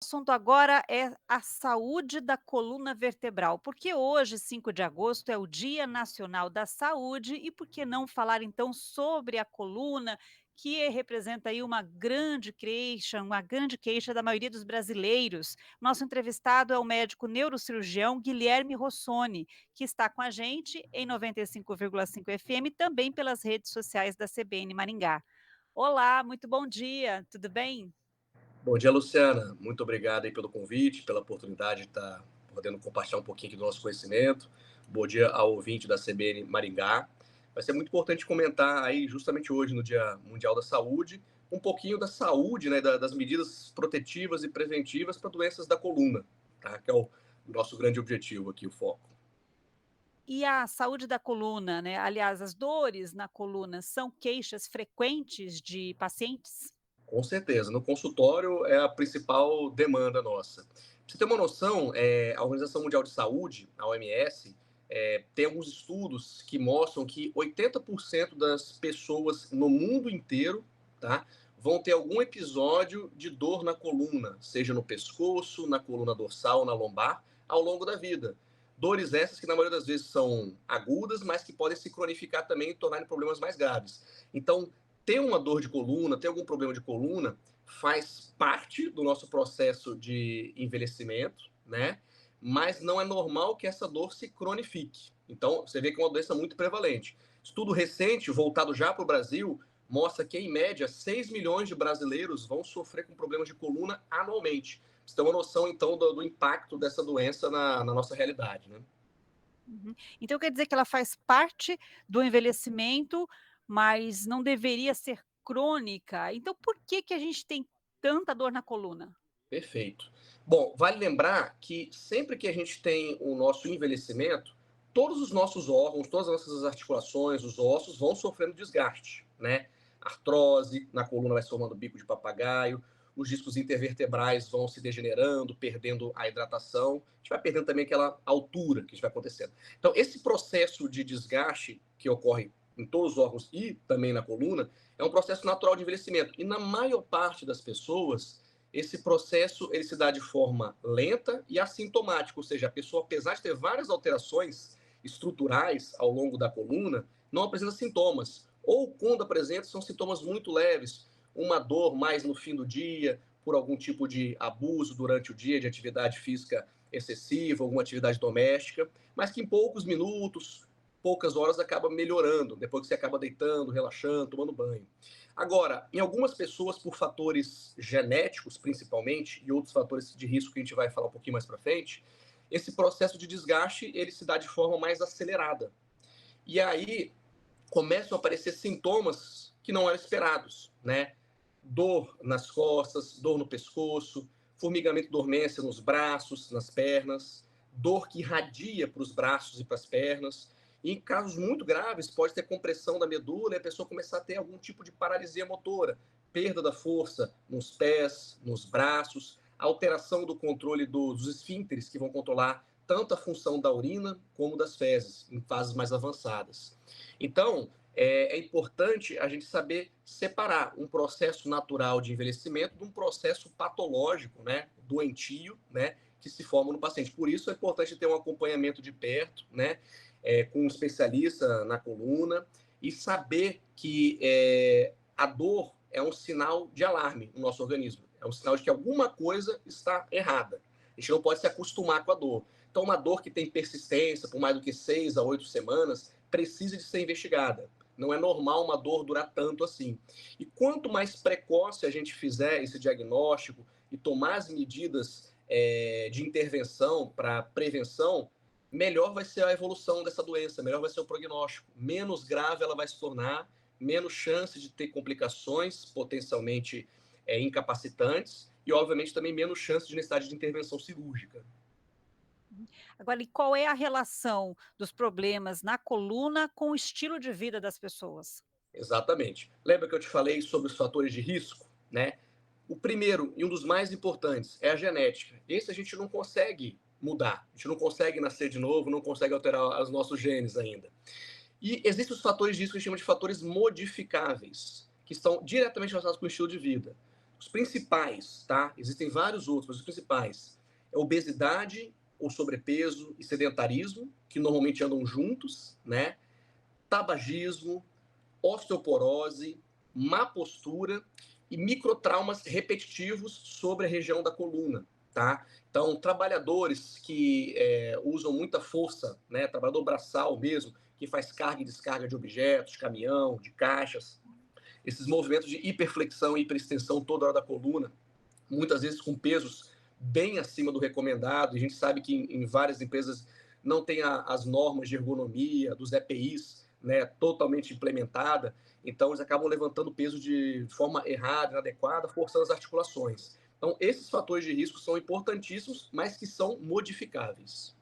assunto agora é a saúde da coluna vertebral, porque hoje, 5 de agosto, é o Dia Nacional da Saúde e por que não falar então sobre a coluna, que representa aí uma grande queixa da maioria dos brasileiros. Nosso entrevistado é o médico neurocirurgião Guilherme Rossoni, que está com a gente em 95,5 FM, também pelas redes sociais da CBN Maringá. Olá, muito bom dia, tudo bem? Bom dia, Luciana. Muito obrigado aí pelo convite, pela oportunidade de estar podendo compartilhar um pouquinho aqui do nosso conhecimento. Bom dia ao ouvinte da CBN Maringá. Vai ser muito importante comentar aí, justamente hoje, no Dia Mundial da Saúde, um pouquinho da saúde, né, das medidas protetivas e preventivas para doenças da coluna, tá? Que é o nosso grande objetivo aqui, o foco. E a saúde da coluna, né, aliás, as dores na coluna são queixas frequentes de pacientes? Com certeza. No consultório é a principal demanda nossa. Pra você ter uma noção, a Organização Mundial de Saúde, a OMS, tem alguns estudos que mostram que 80% das pessoas no mundo inteiro, tá, vão ter algum episódio de dor na coluna, seja no pescoço, na coluna dorsal, na lombar, ao longo da vida. Dores essas que na maioria das vezes são agudas, mas que podem se cronificar também e tornar problemas mais graves. Então, ter uma dor de coluna, ter algum problema de coluna, faz parte do nosso processo de envelhecimento, né? Mas não é normal que essa dor se cronifique. Então, você vê que é uma doença muito prevalente. Estudo recente, voltado já para o Brasil, mostra que, em média, 6 milhões de brasileiros vão sofrer com problemas de coluna anualmente. Você tem uma noção, então, do impacto dessa doença na nossa realidade, né? Uhum. Então quer dizer que ela faz parte do envelhecimento, mas não deveria ser crônica. Então por que que a gente tem tanta dor na coluna? Perfeito. Bom, vale lembrar que sempre que a gente tem o nosso envelhecimento, todos os nossos órgãos, todas as nossas articulações, os ossos vão sofrendo desgaste, né? Artrose, na coluna vai se formando bico de papagaio, os discos intervertebrais vão se degenerando, perdendo a hidratação, a gente vai perdendo também aquela altura que vai acontecendo. Então, esse processo de desgaste que ocorre em todos os órgãos e também na coluna, é um processo natural de envelhecimento. E na maior parte das pessoas, esse processo ele se dá de forma lenta e assintomática, ou seja, a pessoa, apesar de ter várias alterações estruturais ao longo da coluna, não apresenta sintomas. Ou quando apresenta, são sintomas muito leves, uma dor mais no fim do dia, por algum tipo de abuso durante o dia, de atividade física excessiva, alguma atividade doméstica, mas que em poucos minutos, poucas horas acaba melhorando, depois que você acaba deitando, relaxando, tomando banho. Agora, em algumas pessoas, por fatores genéticos, principalmente, e outros fatores de risco que a gente vai falar um pouquinho mais para frente, esse processo de desgaste ele se dá de forma mais acelerada. E aí começam a aparecer sintomas que não eram esperados, né? Dor nas costas, dor no pescoço, formigamento, dormência nos braços, nas pernas, dor que irradia para os braços e para as pernas. E em casos muito graves, pode ter compressão da medula e a pessoa começar a ter algum tipo de paralisia motora, perda da força nos pés, nos braços, alteração do controle dos esfíncteres, que vão controlar tanto a função da urina como das fezes, em fases mais avançadas. Então, é importante a gente saber separar um processo natural de envelhecimento de um processo patológico, né, doentio, né, que se forma no paciente. Por isso é importante ter um acompanhamento de perto, né, com um especialista na coluna e saber que a dor é um sinal de alarme no nosso organismo. É um sinal de que alguma coisa está errada. A gente não pode se acostumar com a dor. Então, uma dor que tem persistência por mais do que 6 a 8 semanas precisa de ser investigada. Não é normal uma dor durar tanto assim. E quanto mais precoce a gente fizer esse diagnóstico e tomar as medidas de intervenção para prevenção, melhor vai ser a evolução dessa doença, melhor vai ser o prognóstico. Menos grave ela vai se tornar, menos chance de ter complicações potencialmente incapacitantes e, obviamente, também menos chance de necessidade de intervenção cirúrgica. Agora, e qual é a relação dos problemas na coluna com o estilo de vida das pessoas? Exatamente. Lembra que eu te falei sobre os fatores de risco, né? O primeiro e um dos mais importantes é a genética. Esse a gente não consegue mudar, a gente não consegue nascer de novo, não consegue alterar os nossos genes ainda. E existem os fatores de risco que a gente chama de fatores modificáveis, que estão diretamente relacionados com o estilo de vida. Os principais, tá? Existem vários outros, mas os principais é obesidade ou sobrepeso e sedentarismo, que normalmente andam juntos, né? Tabagismo, osteoporose, má postura e microtraumas repetitivos sobre a região da coluna, tá? Então, trabalhadores que usam muita força, né? Trabalhador braçal mesmo, que faz carga e descarga de objetos, de caminhão, de caixas, esses movimentos de hiperflexão e hiperextensão toda hora da coluna, muitas vezes com pesos bem acima do recomendado. A gente sabe que em várias empresas não tem as normas de ergonomia, dos EPIs, né, totalmente implementada, então eles acabam levantando peso de forma errada, inadequada, forçando as articulações. Então, esses fatores de risco são importantíssimos, mas que são modificáveis.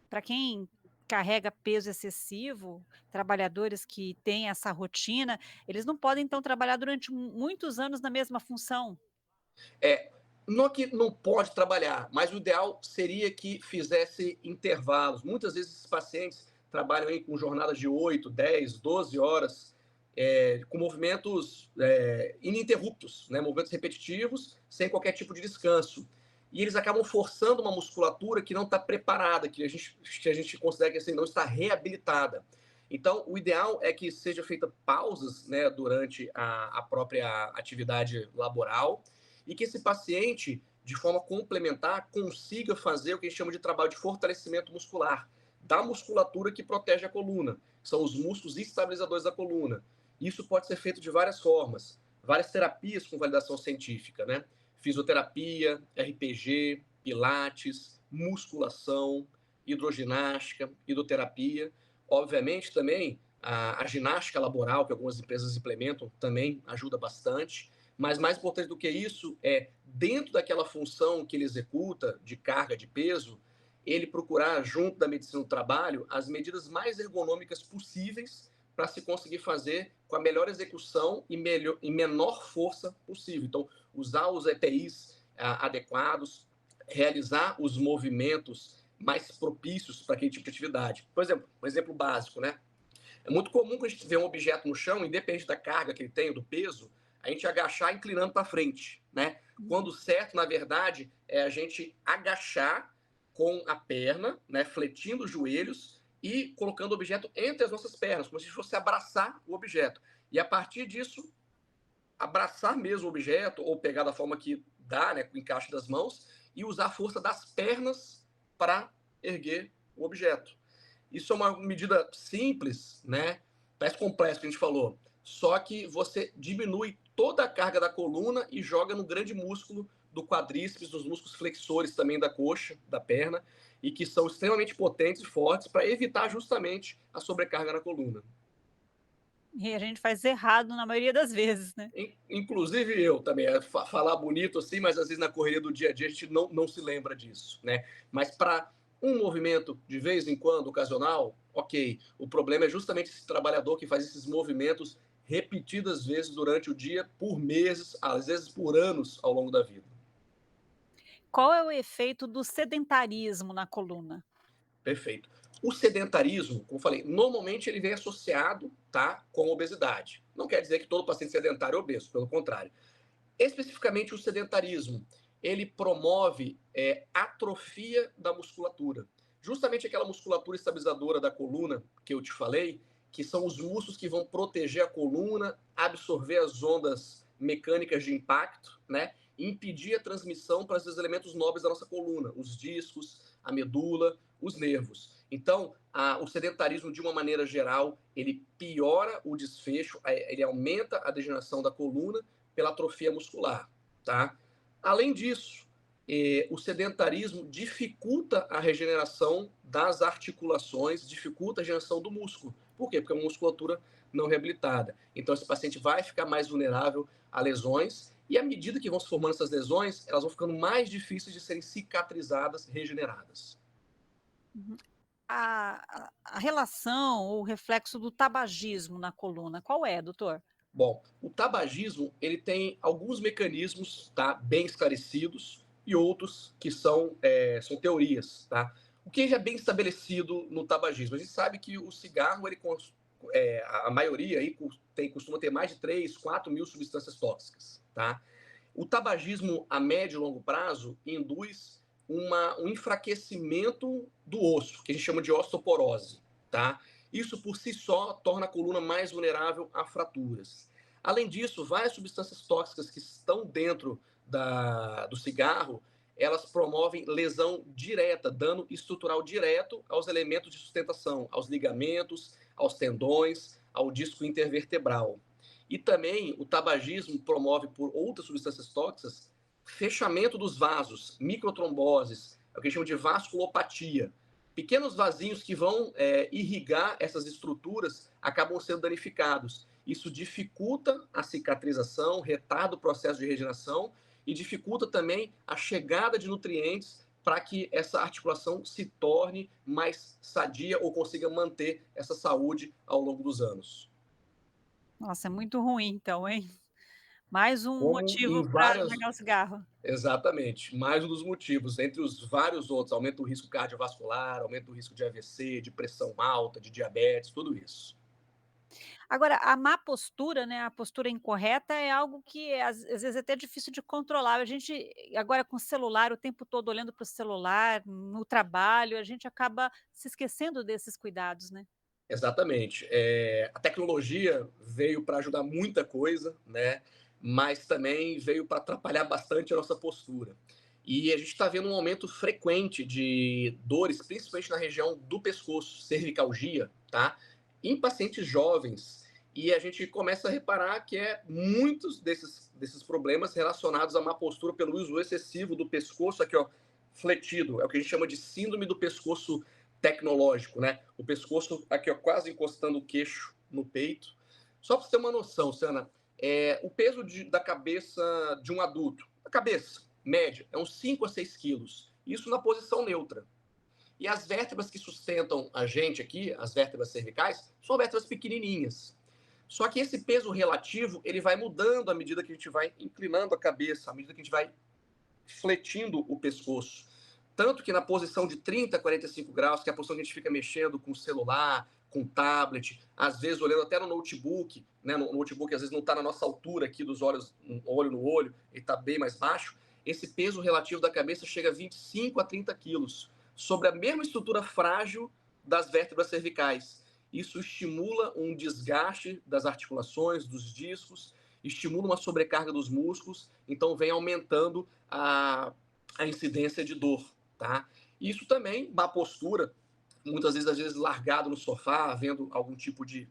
Para quem carrega peso excessivo, trabalhadores que têm essa rotina, eles não podem então trabalhar durante muitos anos na mesma função. É, não é que não pode trabalhar, mas o ideal seria que fizesse intervalos. Muitas vezes esses pacientes trabalham aí com jornadas de 8, 10, 12 horas, com movimentos ininterruptos, né? Movimentos repetitivos, sem qualquer tipo de descanso. E eles acabam forçando uma musculatura que não está preparada, que a gente considera que assim, não está reabilitada. Então, o ideal é que seja feita pausas, né, durante a própria atividade laboral, e que esse paciente, de forma complementar, consiga fazer o que a gente chama de trabalho de fortalecimento muscular, da musculatura que protege a coluna, são os músculos estabilizadores da coluna. Isso pode ser feito de várias formas, várias terapias com validação científica, né? Fisioterapia, RPG, pilates, musculação, hidroginástica, hidroterapia. Obviamente também a ginástica laboral, que algumas empresas implementam, também ajuda bastante. Mas mais importante do que isso é, dentro daquela função que ele executa, de carga, de peso, ele procurar, junto da medicina do trabalho, as medidas mais ergonômicas possíveis para se conseguir fazer com a melhor execução e menor força possível. Então, usar os EPIs adequados, realizar os movimentos mais propícios para aquele tipo de atividade. Por exemplo, um exemplo básico, né? É muito comum que a gente vê um objeto no chão, independente da carga que ele tem, do peso, a gente agachar inclinando para frente, né? Quando o certo, na verdade, é a gente agachar com a perna, né, fletindo os joelhos e colocando o objeto entre as nossas pernas, como se fosse abraçar o objeto. E a partir disso, abraçar mesmo o objeto, ou pegar da forma que dá, né, com o encaixe das mãos, e usar a força das pernas para erguer o objeto. Isso é uma medida simples, né? Parece complexo que a gente falou. Só que você diminui toda a carga da coluna e joga no grande músculo do quadríceps, dos músculos flexores também da coxa, da perna, e que são extremamente potentes e fortes para evitar justamente a sobrecarga na coluna. E a gente faz errado na maioria das vezes, né. Inclusive eu também, falar bonito assim, mas às vezes na correria do dia a dia a gente não se lembra disso, né? Mas para um movimento de vez em quando, ocasional, ok. O problema é justamente esse trabalhador que faz esses movimentos repetidas vezes durante o dia, por meses, às vezes por anos ao longo da vida. Qual é o efeito do sedentarismo na coluna? Perfeito. O sedentarismo, como eu falei, normalmente ele vem associado, tá, com obesidade. Não quer dizer que todo paciente sedentário é obeso, pelo contrário. Especificamente o sedentarismo, ele promove atrofia da musculatura. Justamente aquela musculatura estabilizadora da coluna que eu te falei, que são os músculos que vão proteger a coluna, absorver as ondas mecânicas de impacto, né? E impedir a transmissão para esses elementos nobres da nossa coluna, os discos, a medula, os nervos. Então, o sedentarismo, de uma maneira geral, ele piora o desfecho, ele aumenta a degeneração da coluna pela atrofia muscular, tá? Além disso, o sedentarismo dificulta a regeneração das articulações, dificulta a regeneração do músculo. Por quê? Porque é uma musculatura não reabilitada. Então, esse paciente vai ficar mais vulnerável a lesões e, à medida que vão se formando essas lesões, elas vão ficando mais difíceis de serem cicatrizadas, regeneradas. Uhum. A relação ou o reflexo do tabagismo na coluna, qual é, doutor? Bom, o tabagismo ele tem alguns mecanismos, tá, bem esclarecidos e outros que são teorias, tá? O que já é bem estabelecido no tabagismo? A gente sabe que o cigarro ele a maioria aí costuma ter mais de 3, 4 mil substâncias tóxicas, tá? O tabagismo a médio e longo prazo induz um enfraquecimento do osso, que a gente chama de osteoporose, tá? Isso por si só torna a coluna mais vulnerável a fraturas. Além disso, várias substâncias tóxicas que estão dentro do cigarro, elas promovem lesão direta, dano estrutural direto aos elementos de sustentação, aos ligamentos, aos tendões, ao disco intervertebral. E também o tabagismo promove, por outras substâncias tóxicas, fechamento dos vasos, microtromboses, é o que a gente chama de vasculopatia. Pequenos vasinhos que vão irrigar essas estruturas acabam sendo danificados. Isso dificulta a cicatrização, retarda o processo de regeneração e dificulta também a chegada de nutrientes para que essa articulação se torne mais sadia ou consiga manter essa saúde ao longo dos anos. Nossa, é muito ruim então, hein. Mais um Como em motivo para várias. largar o cigarro. Exatamente, mais um dos motivos, entre os vários outros, aumenta o risco cardiovascular, aumenta o risco de AVC, de pressão alta, de diabetes, tudo isso. Agora, a má postura, né, a postura incorreta é algo que às vezes é até difícil de controlar. A gente agora com o celular, o tempo todo olhando para o celular, no trabalho, a gente acaba se esquecendo desses cuidados, né. Exatamente. A tecnologia veio para ajudar muita coisa, né? Mas também veio para atrapalhar bastante a nossa postura. E a gente está vendo um aumento frequente de dores, principalmente na região do pescoço, cervicalgia, tá? Em pacientes jovens. E a gente começa a reparar que muitos desses problemas relacionados à má postura pelo uso excessivo do pescoço, aqui, ó, fletido. É o que a gente chama de síndrome do pescoço tecnológico, né? O pescoço aqui, ó, quase encostando o queixo no peito. Só para você ter uma noção, Sana, o peso da cabeça de um adulto, a cabeça média, é uns 5 a 6 quilos. Isso na posição neutra. E as vértebras que sustentam a gente aqui, as vértebras cervicais, são vértebras pequenininhas. Só que esse peso relativo, ele vai mudando à medida que a gente vai inclinando a cabeça, à medida que a gente vai fletindo o pescoço. Tanto que na posição de 30 a 45 graus, que é a posição que a gente fica mexendo com o celular, com o tablet, às vezes olhando até no notebook, né? No notebook às vezes não está na nossa altura aqui dos olhos, olho no olho, ele está bem mais baixo. Esse peso relativo da cabeça chega a 25 a 30 quilos, sobre a mesma estrutura frágil das vértebras cervicais. Isso estimula um desgaste das articulações, dos discos, estimula uma sobrecarga dos músculos, então vem aumentando a incidência de dor, tá? Isso também, má postura, muitas vezes, às vezes, largado no sofá, vendo algum tipo de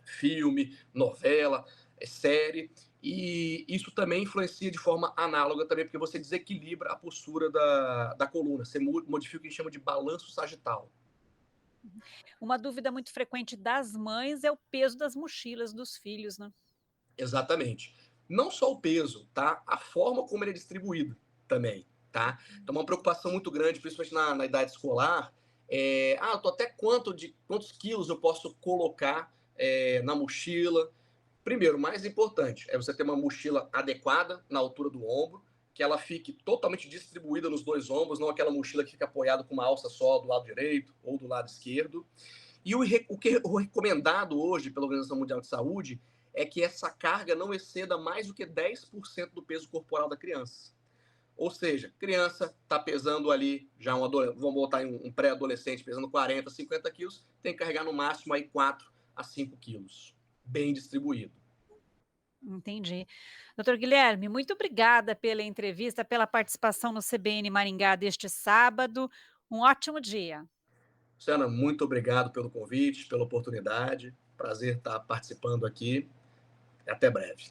filme, novela, série, e isso também influencia de forma análoga também, porque você desequilibra a postura da coluna, você modifica o que a gente chama de balanço sagital. Uma dúvida muito frequente das mães é o peso das mochilas dos filhos, né. Exatamente. Não só o peso, tá? A forma como ele é distribuído também, tá? Então, uma preocupação muito grande, principalmente na idade escolar, eu tô até quantos quilos eu posso colocar na mochila. Primeiro, o mais importante é você ter uma mochila adequada na altura do ombro, que ela fique totalmente distribuída nos dois ombros, não aquela mochila que fica apoiada com uma alça só do lado direito ou do lado esquerdo. E o recomendado hoje pela Organização Mundial de Saúde é que essa carga não exceda mais do que 10% do peso corporal da criança. Ou seja, criança está pesando ali, já vamos botar aí um pré-adolescente pesando 40, 50 quilos, tem que carregar no máximo aí 4 a 5 quilos, bem distribuído. Entendi. Doutor Guilherme, muito obrigada pela entrevista, pela participação no CBN Maringá deste sábado. Um ótimo dia. Luciana, muito obrigado pelo convite, pela oportunidade. Prazer estar participando aqui. Até breve.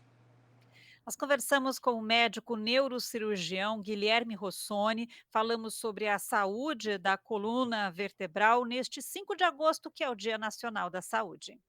Nós conversamos com o médico neurocirurgião Guilherme Rossoni, falamos sobre a saúde da coluna vertebral neste 5 de agosto, que é o Dia Nacional da Saúde.